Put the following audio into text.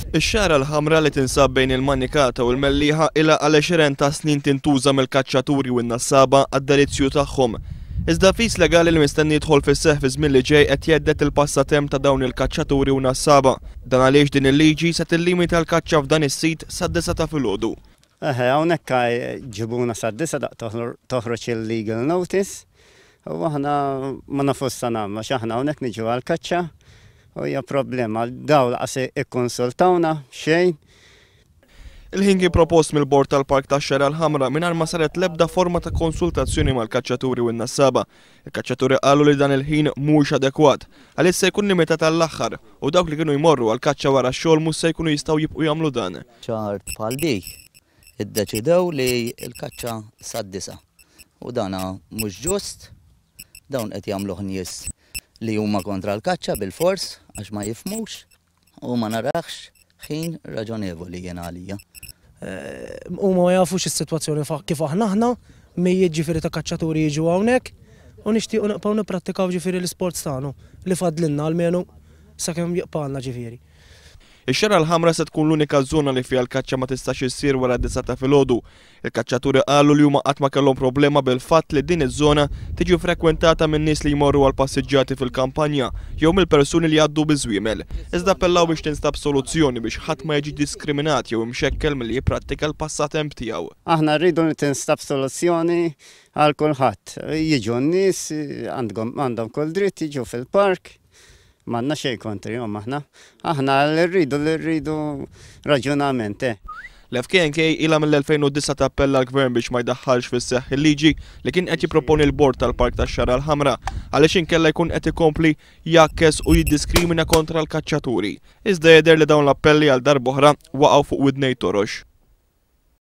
Ix-xara l-ħamra li tinsab bejn il-Mannikata u l-Melliħa ilha għal 20 ta' snin tintuża mill-kaċċaturi u n-nassaba għad-delizzju tagħhom. Iżda fis legali li mistenni jidħol fis-seħħ fi żmien li ġej qed jeddet il-passatemp ta' dawn il-kaċċaturi u nassaba. Dan għaliex din il-liġi se tillimita l-kaċċa f'dan is-sit sad-9 ta' filgħodu. Hawnhekk ġibuna sad-9 toħroġ il-legal notice u aħna ma nafux sa nagħmlu x'aħna hawnhekk niġu għall-kaċċa u hija problema dawn laqas ikkonsultawna xejn. Il-ħin propost mill-bord tal-Park tax-Xara l-Ħamra mingħajr ma saret l-ebda forma ta' konsultazzjoni mal-kaċċaturi u n-nassaba. Il-kaċċaturi qalu li dan il-ħin mhux adekwat għaliex se jkun limitat għall-aħħar u dawk li kienu jmorru għall-kaċċa wara x-xogħol mhux se jkunu jistgħu jibqgħu jagħmlu dan. ċart bħal dik iddeċidew li l-kaċċa sad-9 u dana mhux ġust dawn qed jagħmluh nies li huma kontra l-kaċċa bil-fors għax ma jifhmux u ma narax ħin raġonevoli jien għalija. Huma ma jafux is-sitwazzjoni kif aħna mejjiet ġifieri ta' kaċċaturi jiġu hawnhekk u nixtiequ nibqgħu nipprattikaw ġifieri l-isports tagħna li fadlilna almenu sakemm jibqalna ġifieri. Ix-Xara l-Ħamra se tkun l-unika żona li fiha l-kaċċa ma tistax issir wara d-9 ta' filgħodu. Il-kaċċaturi qalu li huma qatt ma kellhom problema bil-fatt li din iż-żona tiġi frekwentata minn nies li jmorru għal passiġġiati fil-kampanja jew mill-persuni li jgħaddu biżwiemel. Iżda appellaw biex tinstab soluzzjoni biex ħadd ma jiġi diskriminat jew imxekkel milli jipprattika l-passatemp tiegħu. Aħna rridu tinstab soluzzjoni għal kulħadd. Jiġu n-nies għandhom kull dritt jiġu fil-park. Manna xej kontri, aħna l-rridu raġunament. L-FKNK ilha mill-2009 tappella l-Gvern biex ma jdaħħalx fis-seħħ il-liġi li kien qed jipproponi l-bord tal-Park tax-Xara l-Ħamra għaliex inkella jkun qed ikompli jakkes u jiddiskrimina kontra l-kaċċaturi. Iżda jidher li dawn l-appelli għal darb'oħra waqgħu fuq widnej torox.